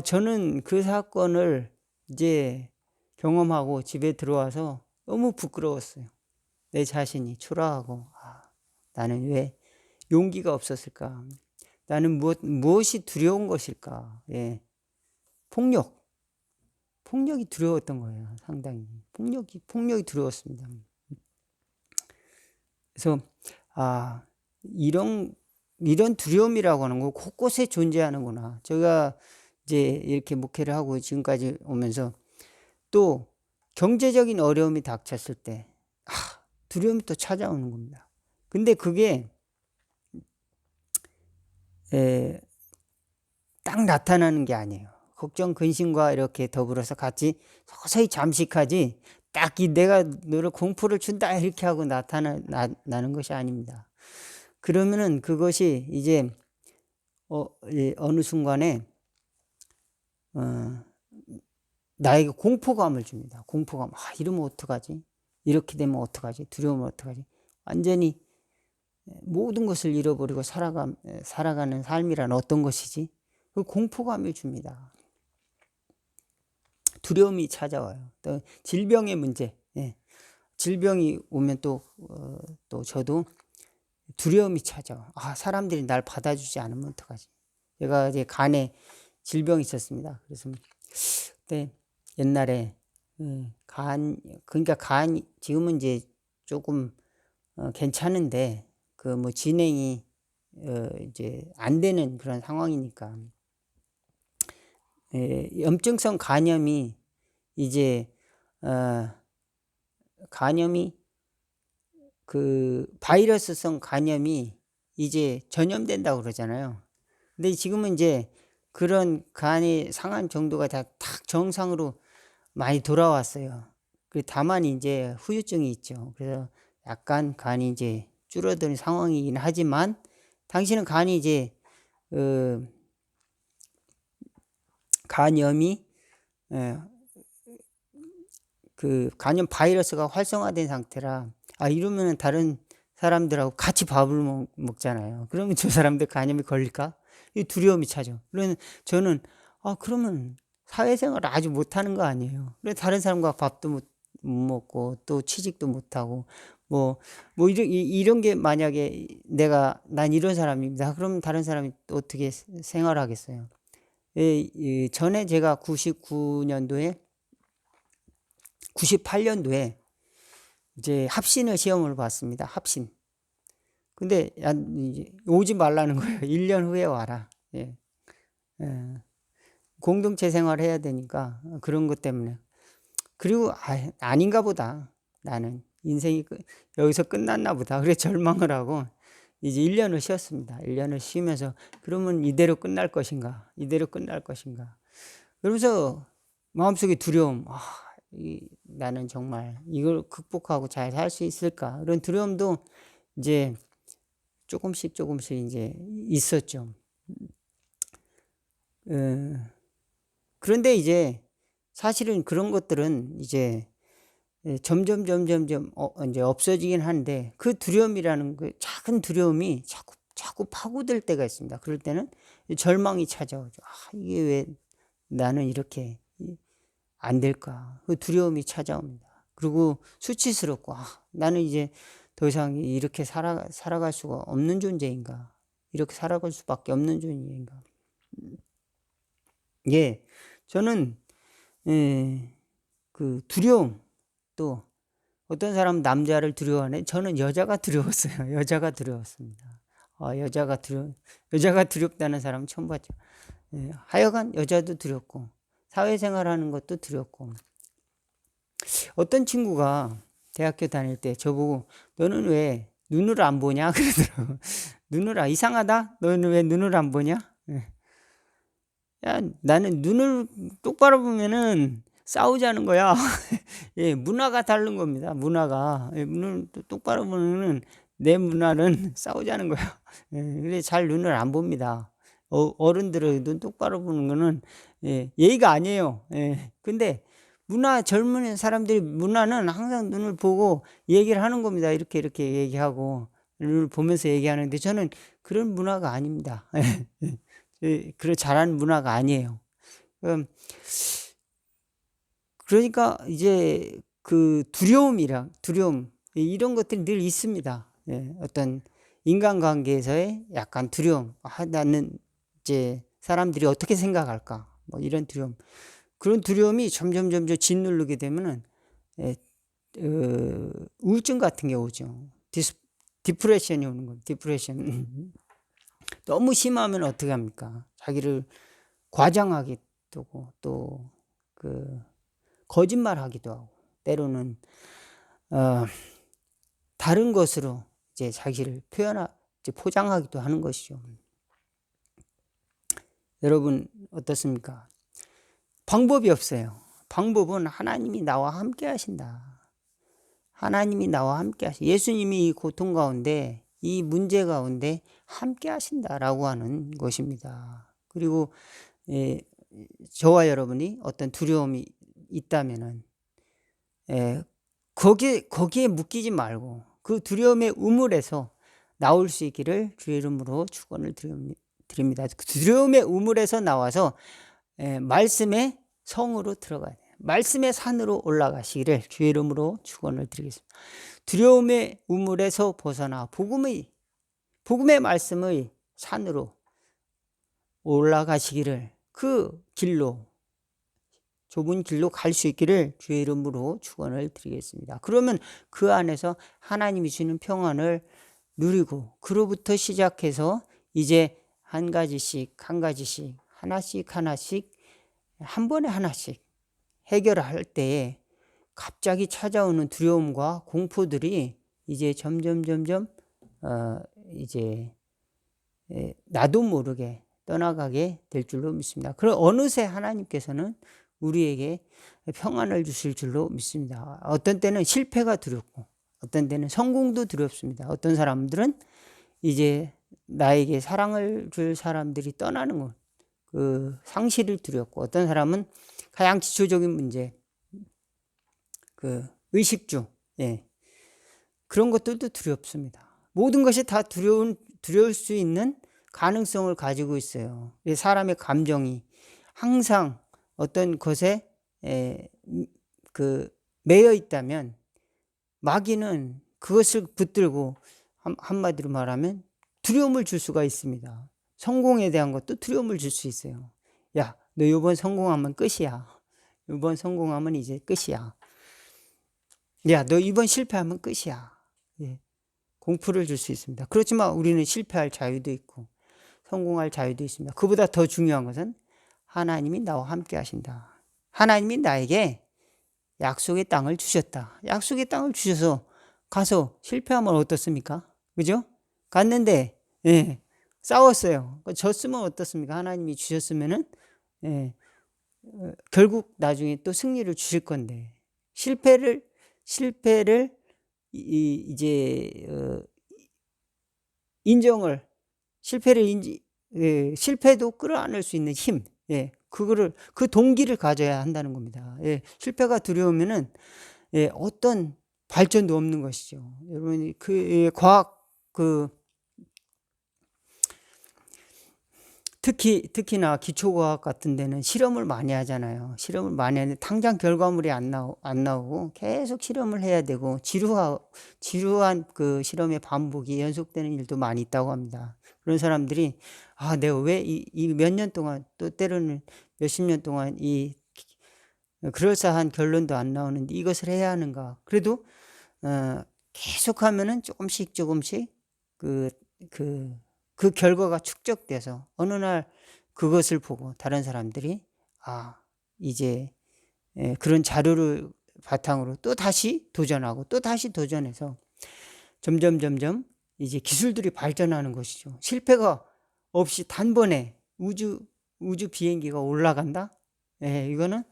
저는 그 사건을 이제 경험하고 집에 들어와서 너무 부끄러웠어요. 내 자신이 초라하고 나는 왜 용기가 없었을까? 나는 무엇이 두려운 것일까? 폭력이 두려웠던 거예요. 상당히 폭력이 두려웠습니다. 그래서 이런 두려움이라고 하는 거 곳곳에 존재하는구나. 제가 이제 이렇게 목회를 하고 지금까지 오면서 또 경제적인 어려움이 닥쳤을 때 두려움이 또 찾아오는 겁니다. 근데 그게 딱 나타나는 게 아니에요. 걱정, 근심과 이렇게 더불어서 같이 서서히 잠식하지 딱 내가 너를 공포를 준다 이렇게 하고 나는 것이 아닙니다. 그러면은 그것이 이제 어느 순간에 나에게 공포감을 줍니다. 공포감. 이러면 어떡하지? 이렇게 되면 어떡하지? 두려우면 어떡하지? 완전히 모든 것을 잃어버리고 살아가는 삶이란 어떤 것이지? 그 공포감을 줍니다. 두려움이 찾아와요. 또 질병의 문제. 질병이 오면 또 저도 두려움이 찾아와. 사람들이 날 받아주지 않으면 어떡하지? 제가 이제 간에 질병이 있었습니다. 그래서 그때 옛날에 그러니까 지금은 이제 조금 괜찮은데 그 뭐 진행이 이제 안 되는 그런 상황이니까 염증성 간염이 이제 간염이 그 바이러스성 간염이 이제 전염된다고 그러잖아요. 근데 지금은 이제 그런 간이 상한 정도가 다 딱 정상으로 많이 돌아왔어요. 다만 이제 후유증이 있죠. 그래서 약간 간이 이제 줄어드는 상황이긴 하지만 당신은 간이 이제 간염이 그 간염 바이러스가 활성화된 상태라 이러면은 다른 사람들하고 같이 밥을 먹잖아요. 그러면 저 사람들 간염이 걸릴까? 이 두려움이 차죠. 그러면 저는 그러면 사회생활을 아주 못하는 거 아니에요. 그래서 다른 사람과 밥도 못 먹고 또 취직도 못하고 뭐 이런 게 만약에 난 이런 사람입니다. 그러면 다른 사람이 또 어떻게 생활하겠어요? 전에 제가 98년도에 이제 합신을 시험을 봤습니다. 합신. 근데 이제 오지 말라는 거예요. 1년 후에 와라. 공동체 생활 해야 되니까 그런 것 때문에. 그리고 아닌가 보다. 나는 인생이 여기서 끝났나 보다. 그래 절망을 하고 이제 1년을 쉬었습니다. 1년을 쉬면서 그러면 이대로 끝날 것인가? 이대로 끝날 것인가? 그러면서 마음속에 두려움. 나는 정말 이걸 극복하고 잘 살 수 있을까? 그런 두려움도 이제 조금씩 이제 있었죠. 그런데 이제 사실은 그런 것들은 이제 점점 이제 없어지긴 하는데 그 두려움이라는 그 작은 두려움이 자꾸 파고들 때가 있습니다. 그럴 때는 절망이 찾아오죠. 이게 왜 나는 이렇게 안 될까? 그 두려움이 찾아옵니다. 그리고 수치스럽고 나는 이제 더 이상 이렇게 살아갈 수가 없는 존재인가? 이렇게 살아갈 수밖에 없는 존재인가? 저는 그 두려움 또 어떤 사람은 남자를 두려워하네. 저는 여자가 두려웠어요. 여자가 두려웠습니다. 여자가 두렵다는 사람은 처음 봤죠. 하여간 여자도 두렵고 사회생활하는 것도 두렵고 어떤 친구가 대학교 다닐 때 저보고 너는 왜 눈을 안 보냐 그러더라고. 이상하다. 너는 왜 눈을 안 보냐? 야, 나는 눈을 똑바로 보면은 싸우자는 거야. 문화가 다른 겁니다. 문화가 눈을 똑바로 보면은 내 문화는 싸우자는 거야. 그래 잘 눈을 안 봅니다. 어른들의 눈 똑바로 보는 거는 예의가 아니에요. 근데 젊은 사람들이 문화는 항상 눈을 보고 얘기를 하는 겁니다. 이렇게 얘기하고 눈을 보면서 얘기하는데 저는 그런 문화가 아닙니다. 그런 잘하는 문화가 아니에요. 그러니까 이제 그 두려움 이런 것들이 늘 있습니다. 어떤 인간관계에서의 약간 두려움. 나는 이제 사람들이 어떻게 생각할까? 뭐 이런 두려움. 그런 두려움이 점점 짓누르게 되면은 우울증 같은 게 오죠. 디프레션이 오는 거예요. 디프레션. 너무 심하면 어떻게 합니까? 자기를 과장하기도 하고 또 거짓말하기도 하고 때로는 다른 것으로 이제 자기를 이제 포장하기도 하는 것이죠. 여러분 어떻습니까? 방법이 없어요. 방법은 하나님이 나와 함께 하신다. 하나님이 나와 함께 하신다. 예수님이 이 고통 가운데, 이 문제 가운데 함께 하신다라고 하는 것입니다. 그리고 저와 여러분이 어떤 두려움이 있다면은 거기에 묶이지 말고 그 두려움의 우물에서 나올 수 있기를 주의 이름으로 축원을 드립니다. 그 두려움의 우물에서 나와서 말씀의 성으로 들어가야 돼요. 말씀의 산으로 올라가시기를 주의 이름으로 축원을 드리겠습니다. 두려움의 우물에서 벗어나 복음의 말씀의 산으로 올라가시기를, 그 길로, 좁은 길로 갈 수 있기를 주의 이름으로 축원을 드리겠습니다. 그러면 그 안에서 하나님이 주시는 평안을 누리고, 그로부터 시작해서 이제 한 가지씩 하나씩 한 번에 하나씩 해결할 때에 갑자기 찾아오는 두려움과 공포들이 이제 점점 이제 나도 모르게 떠나가게 될 줄로 믿습니다. 그럼 어느새 하나님께서는 우리에게 평안을 주실 줄로 믿습니다. 어떤 때는 실패가 두렵고, 어떤 때는 성공도 두렵습니다. 어떤 사람들은 이제 나에게 사랑을 줄 사람들이 떠나는 것, 그 상실을 두렵고, 어떤 사람은 가장 기초적인 문제, 그 의식주, 그런 것들도 두렵습니다. 모든 것이 다 두려울 수 있는 가능성을 가지고 있어요. 사람의 감정이 항상 어떤 것에 매여 있다면 마귀는 그것을 붙들고 한마디로 말하면 두려움을 줄 수가 있습니다. 성공에 대한 것도 두려움을 줄 수 있어요. 야, 너 이번 성공하면 끝이야. 이번 성공하면 이제 끝이야. 야, 너 이번 실패하면 끝이야. 공포를 줄 수 있습니다. 그렇지만 우리는 실패할 자유도 있고 성공할 자유도 있습니다. 그보다 더 중요한 것은 하나님이 나와 함께 하신다. 하나님이 나에게 약속의 땅을 주셨다. 약속의 땅을 주셔서 가서 실패하면 어떻습니까? 그죠? 갔는데 싸웠어요. 졌으면 어떻습니까? 하나님이 주셨으면은 결국 나중에 또 승리를 주실 건데, 실패를 인정을, 실패도 끌어안을 수 있는 힘, 그 동기를 가져야 한다는 겁니다. 실패가 두려우면은 어떤 발전도 없는 것이죠. 여러분, 과학, 특히나 기초과학 같은 데는 실험을 많이 하잖아요. 실험을 많이 하는데 당장 결과물이 안 나오고 계속 실험을 해야 되고, 지루한 그 실험의 반복이 연속되는 일도 많이 있다고 합니다. 그런 사람들이 내가 왜 이 몇 년 동안, 또 때로는 몇십 년 동안 이 그럴싸한 결론도 안 나오는데 이것을 해야 하는가? 그래도 계속하면은 조금씩 그 결과가 축적돼서 어느 날 그것을 보고 다른 사람들이 이제 그런 자료를 바탕으로 또 다시 도전하고 또 다시 도전해서 점점 이제 기술들이 발전하는 것이죠. 실패가 없이 단번에 우주 비행기가 올라간다? 이거는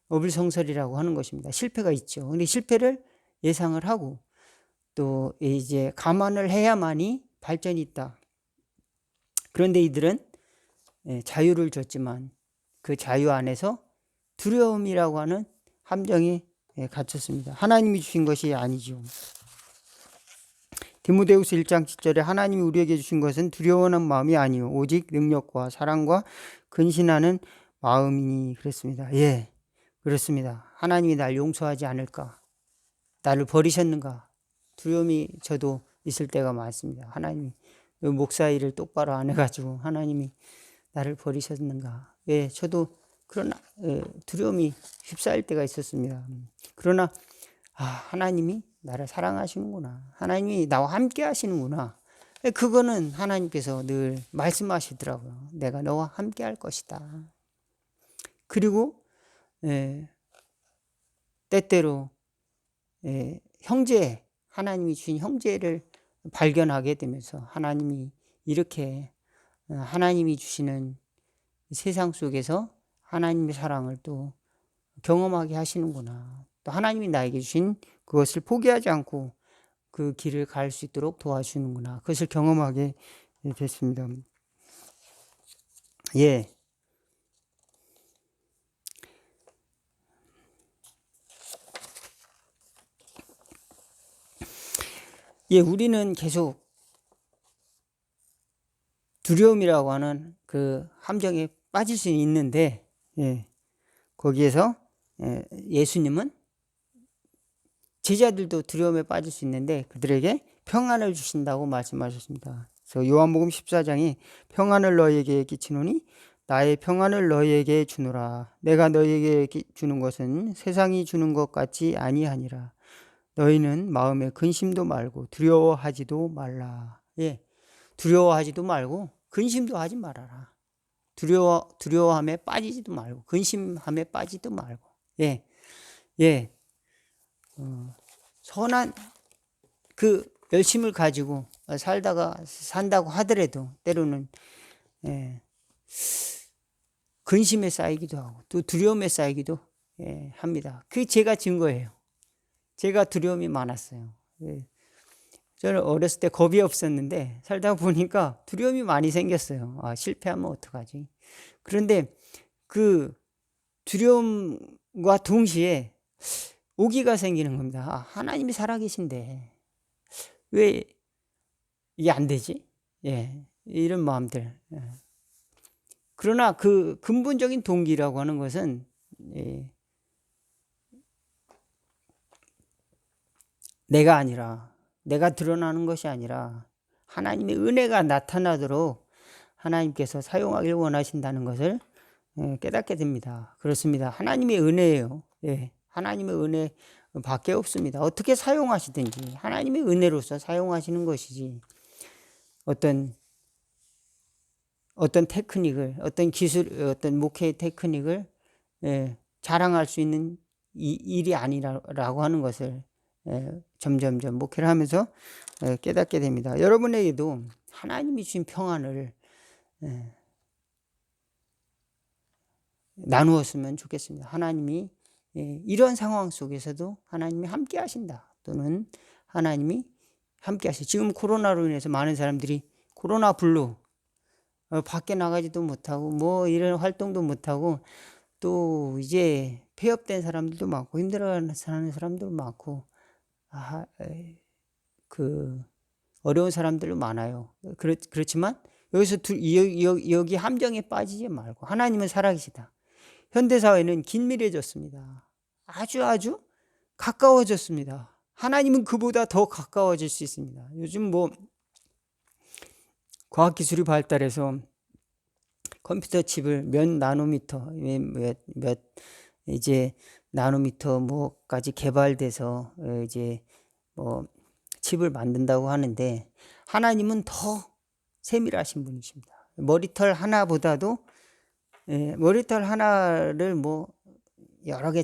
어불성설이라고 하는 것입니다. 실패가 있죠. 근데 실패를 예상을 하고 또 이제 감안을 해야만이 발전이 있다. 그런데 이들은 자유를 줬지만 그 자유 안에서 두려움이라고 하는 함정이 갇혔습니다. 하나님이 주신 것이 아니죠. 디모데후서 1장 7절에 하나님이 우리에게 주신 것은 두려워하는 마음이 아니요 오직 능력과 사랑과 근신하는 마음이니 그랬습니다. 그렇습니다. 하나님이 날 용서하지 않을까? 나를 버리셨는가? 두려움이 저도 있을 때가 많습니다. 하나님이 목사 일을 똑바로 안 해가지고 하나님이 나를 버리셨는가? 저도 그런 두려움이 휩싸일 때가 있었습니다. 그러나 하나님이 나를 사랑하시는구나. 하나님이 나와 함께 하시는구나. 그거는 하나님께서 늘 말씀하시더라고요. 내가 너와 함께 할 것이다. 그리고 때때로 형제, 하나님이 주신 형제를 발견하게 되면서 하나님이 이렇게 하나님이 주시는 세상 속에서 하나님의 사랑을 또 경험하게 하시는구나. 또 하나님이 나에게 주신 그것을 포기하지 않고 그 길을 갈 수 있도록 도와주는구나. 그것을 경험하게 됐습니다. 예. 예, 우리는 계속 두려움이라고 하는 그 함정에 빠질 수 있는데, 예, 거기에서 예수님은 제자들도 두려움에 빠질 수 있는데 그들에게 평안을 주신다고 말씀하셨습니다. 그래서 요한복음 14장이 평안을 너희에게 끼치노니 나의 평안을 너희에게 주노라. 내가 너희에게 주는 것은 세상이 주는 것 같지 아니하니라. 너희는 마음에 근심도 말고 두려워하지도 말라. 예, 두려워하지도 말고 근심도 하지 말아라. 두려워함에 빠지지도 말고 근심함에 빠지지도 말고. 예, 예. 선한 그 열심을 가지고 산다고 하더라도 때로는 근심에 쌓이기도 하고 또 두려움에 쌓이기도 합니다. 그게 제가 증거예요. 제가 두려움이 많았어요. 저는 어렸을 때 겁이 없었는데 살다 보니까 두려움이 많이 생겼어요. 아, 실패하면 어떡하지? 그런데 그 두려움과 동시에 오기가 생기는 겁니다. 아, 하나님이 살아계신데 왜 이게 안 되지? 예, 이런 마음들. 예. 그러나 그 근본적인 동기라고 하는 것은 내가 아니라, 내가 드러나는 것이 아니라 하나님의 은혜가 나타나도록 하나님께서 사용하길 원하신다는 것을 깨닫게 됩니다. 그렇습니다. 하나님의 은혜예요. 예, 하나님의 은혜 밖에 없습니다. 어떻게 사용하시든지 하나님의 은혜로서 사용하시는 것이지 어떤 테크닉을, 어떤 기술, 어떤 목회의 테크닉을 자랑할 수 있는 일이 아니라고 하는 것을 점점점 목회를 하면서 깨닫게 됩니다. 여러분에게도 하나님이 주신 평안을 나누었으면 좋겠습니다. 하나님이 이런 상황 속에서도 하나님이 함께 하신다. 또는 하나님이 함께 하시. 지금 코로나로 인해서 많은 사람들이 코로나 블루, 밖에 나가지도 못하고 뭐 이런 활동도 못하고 또 이제 폐업된 사람들도 많고 힘들어하는 사람들도 많고 그 어려운 사람들도 많아요. 그렇지만 여기서 여기 함정에 빠지지 말고 하나님은 살아계시다. 현대사회는 긴밀해졌습니다. 아주 가까워졌습니다. 하나님은 그보다 더 가까워질 수 있습니다. 요즘 뭐 과학기술이 발달해서 컴퓨터 칩을 몇 나노미터, 몇 이제 나노미터 뭐까지 개발돼서 이제 뭐 칩을 만든다고 하는데 하나님은 더 세밀하신 분이십니다. 머리털 하나보다도 머리털 하나를 뭐 여러 개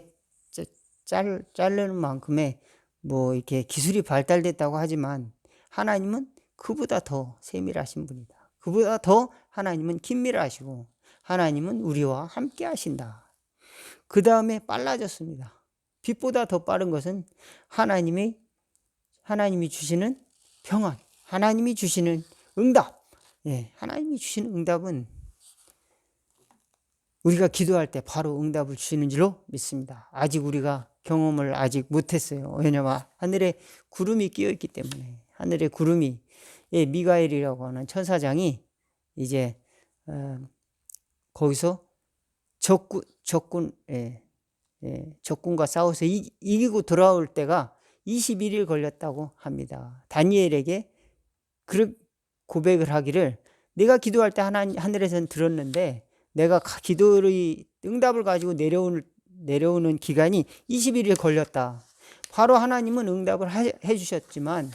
자르는 만큼의 뭐 이렇게 기술이 발달됐다고 하지만 하나님은 그보다 더 세밀하신 분이다. 그보다 더 하나님은 긴밀하시고 하나님은 우리와 함께 하신다. 그 다음에 빨라졌습니다. 빛보다 더 빠른 것은 하나님이 주시는 평안, 하나님이 주시는 응답. 하나님이 주시는 응답은 우리가 기도할 때 바로 응답을 주시는 줄로 믿습니다. 아직 우리가 경험을 아직 못했어요. 왜냐하면 하늘에 구름이 끼어 있기 때문에. 하늘에 구름이 미가엘이라고 하는 천사장이 이제 거기서 적군과 싸워서 이기고 돌아올 때가 21일 걸렸다고 합니다. 다니엘에게 그 고백을 하기를 내가 기도할 때 하늘에서는 들었는데 내가 기도의 응답을 가지고 내려오는 기간이 21일 걸렸다. 바로 하나님은 응답을 해주셨지만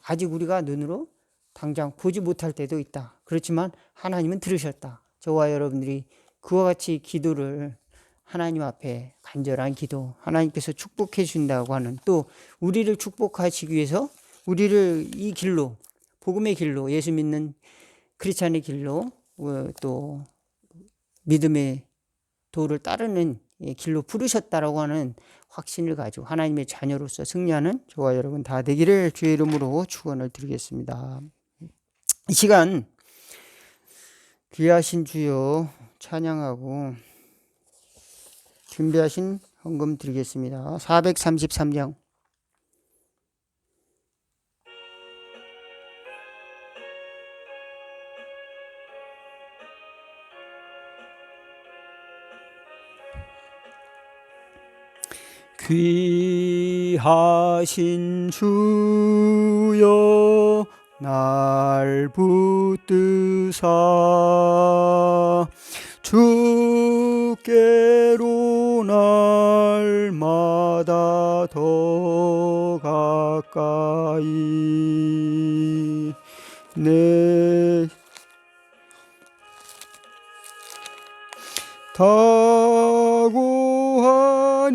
아직 우리가 눈으로 당장 보지 못할 때도 있다. 그렇지만 하나님은 들으셨다. 저와 여러분들이 그와 같이 기도를 하나님 앞에 간절한 기도, 하나님께서 축복해 준다고 하는, 또 우리를 축복하시기 위해서 우리를 이 길로, 복음의 길로, 예수 믿는 크리스찬의 길로, 또 믿음의 도를 따르는 길로 부르셨다라고 하는 확신을 가지고 하나님의 자녀로서 승리하는 저와 여러분 다 되기를 주의 이름으로 축원을 드리겠습니다. 이 시간 귀하신 주여 찬양하고 준비하신 헌금 드리겠습니다. 433장. 귀하신 주여 날 붙드사 주께로 날마다 더 가까이 내 타고하니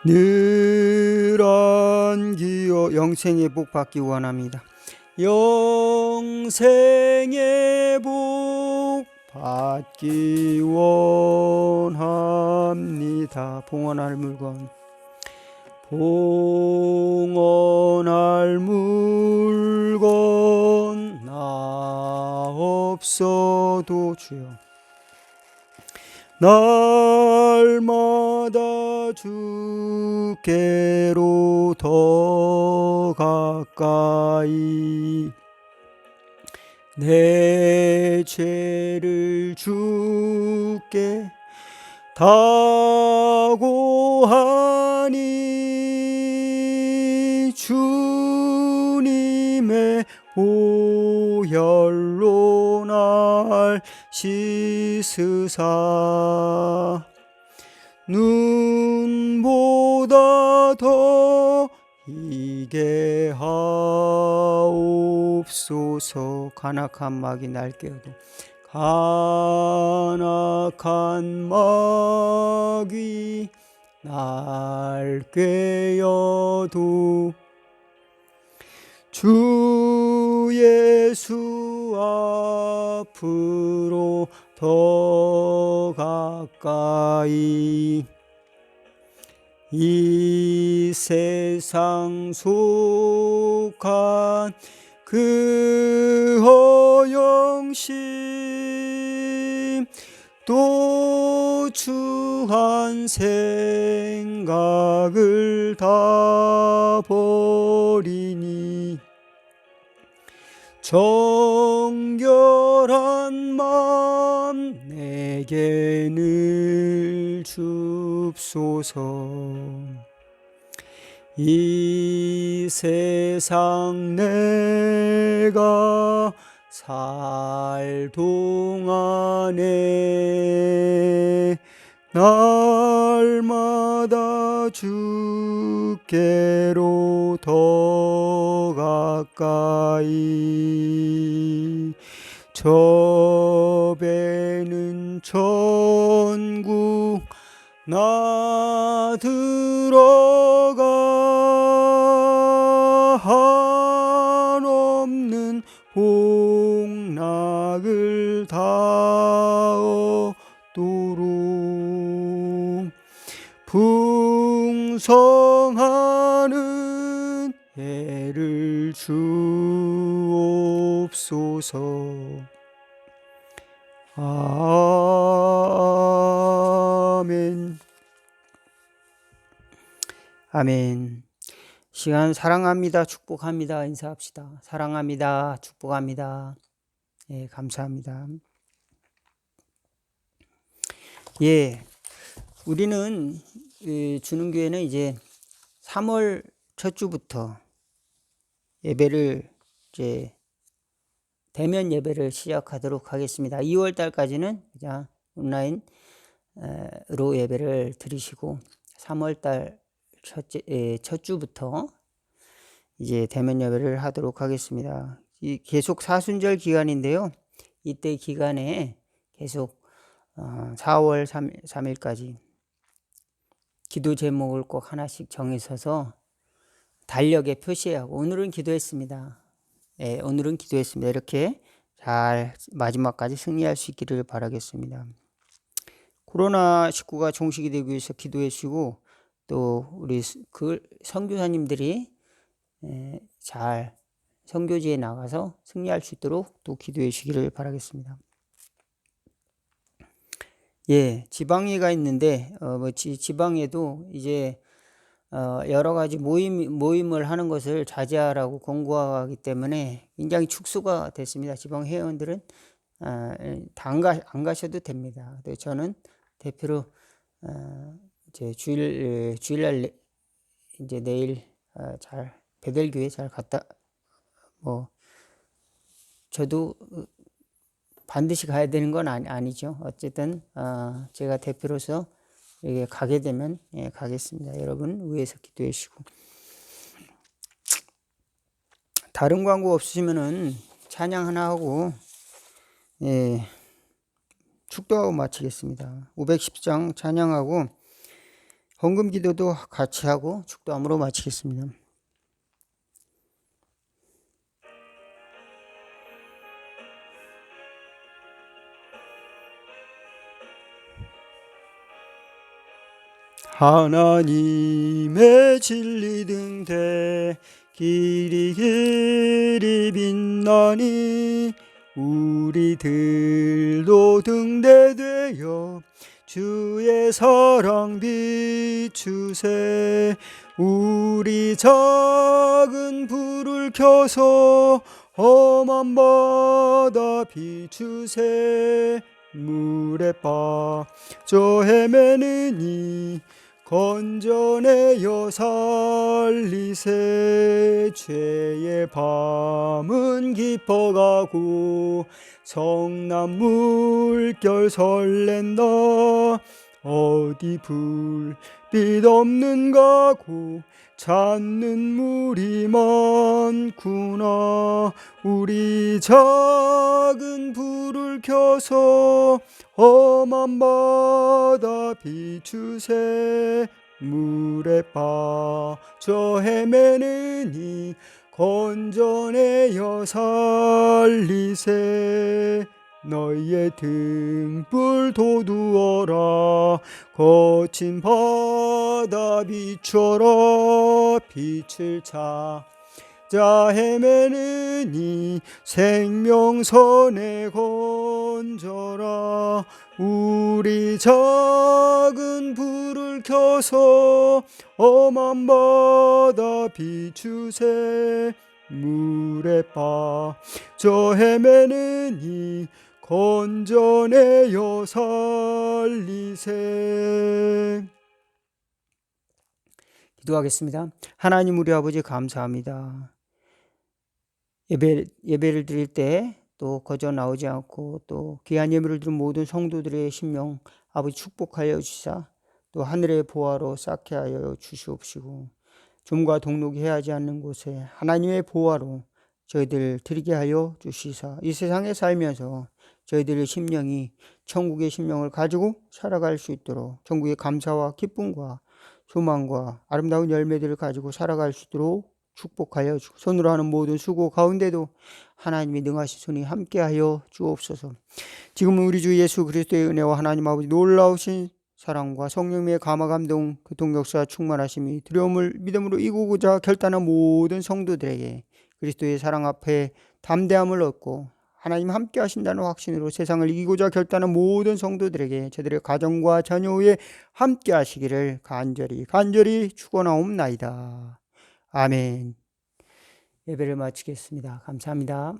늘 안기어 영생의 복 받기 원합니다. 영생의 복 받기 원합니다. 봉헌할 물건, 봉헌할 물건 나 없어도 주여 날마다 주께로 더 가까이 내 죄를 주께 다고하니 주님의 보혈로 날 씻으사 눈보다 더 희게 하옵소서. 간악한 막이 날 깨어도, 간악한 막이 날 꿰어도 주 예수 앞으로 더 가까이 이 세상 속한 그 허영심 또 추한 생각을 다 버리니 정결한 마음 내게 늘 줍소서. 이 세상 내가 살 동안에 날마다 주께로 더 가까이 저 배는 천국 나 들어가 한없는 복락을 다 얻도록 풍성하는 애를 주옵소서. 아멘. 아멘. 시간 사랑합니다. 축복합니다. 인사합시다. 사랑합니다. 축복합니다. 예, 감사합니다. 예, 우리는 주는교회는 이제 3월 첫 주부터 예배를 이제 대면 예배를 시작하도록 하겠습니다. 2월 달까지는 그냥 온라인으로 예배를 드리시고 3월 달 첫 주부터 이제 대면 예배를 하도록 하겠습니다. 계속 사순절 기간인데요. 이때 기간에 계속 4월 3일까지 기도 제목을 꼭 하나씩 정해서서 달력에 표시하고 오늘은 기도했습니다. 네, 오늘은 기도했습니다. 이렇게 잘 마지막까지 승리할 수 있기를 바라겠습니다. 코로나19가 종식이 되기 위해서 기도해 주시고 또 우리 그 선교사님들이 잘 선교지에 나가서 승리할 수 있도록 또 기도해 주시기를 바라겠습니다. 예, 지방회가 있는데 지방에도 이제 여러 가지 모임을 하는 것을 자제하라고 권고하기 때문에 굉장히 축소가 됐습니다. 지방 회원들은 다 안 가셔도 됩니다. 저는 대표로 이제 주일날 이제 내일 잘 베델교회 잘 갔다 저도 반드시 가야 되는 건 아니죠. 어쨌든 제가 대표로서 여기 가게 되면 가겠습니다. 여러분 위에서 기도해 주시고 다른 광고 없으시면은 찬양 하나 하고 축도하고 마치겠습니다. 510장 찬양하고 헌금 기도도 같이 하고 축도함으로 마치겠습니다. 하나님의 진리 등대 길이 빛나니 우리들도 등대되어 주의 사랑 비추세. 우리 작은 불을 켜서 험한 바다 비추세. 물에 빠져 헤매느니 건져내어 살리세. 죄의 밤은 깊어가고 성난 물결 설렌다. 어디 불빛 없는가 고 찾는 물이 많구나. 우리 작은 불을 켜서 험한 바다 비추세. 물에 빠져 헤매느니 건져내어 살리세. 너희의 등불 돋우어라. 거친 바다 비춰라. 빛을 찾아 헤매느니 생명선에 건져라. 우리 작은 불을 켜서 험한 바다 비추세. 물에 빠져 헤매느니 건져내어 살리세. 기도하겠습니다. 하나님 우리 아버지 감사합니다. 예배를 드릴 때 또 거저 나오지 않고 또 귀한 예배를 드린 모든 성도들의 심령 아버지 축복하여 주시사 또 하늘의 보화로 쌓게 하여 주시옵시고 좀과 동록이 해하지 않는 곳에 하나님의 보화로 저희들 드리게 하여 주시사 이 세상에 살면서 저희들의 심령이 천국의 심령을 가지고 살아갈 수 있도록 천국의 감사와 기쁨과 소망과 아름다운 열매들을 가지고 살아갈 수 있도록 축복하여 주고 손으로 하는 모든 수고 가운데도 하나님이 능하신 손이 함께하여 주옵소서. 지금은 우리 주 예수 그리스도의 은혜와 하나님 아버지 놀라우신 사랑과 성령의 감화 감동 교통 역사 충만하심이 두려움을 믿음으로 이기고자 결단한 모든 성도들에게 그리스도의 사랑 앞에 담대함을 얻고 하나님 함께 하신다는 확신으로 세상을 이기고자 결단한 모든 성도들에게 저들의 가정과 자녀에 함께 하시기를 간절히 축원하옵나이다. 아멘. 예배를 마치겠습니다. 감사합니다.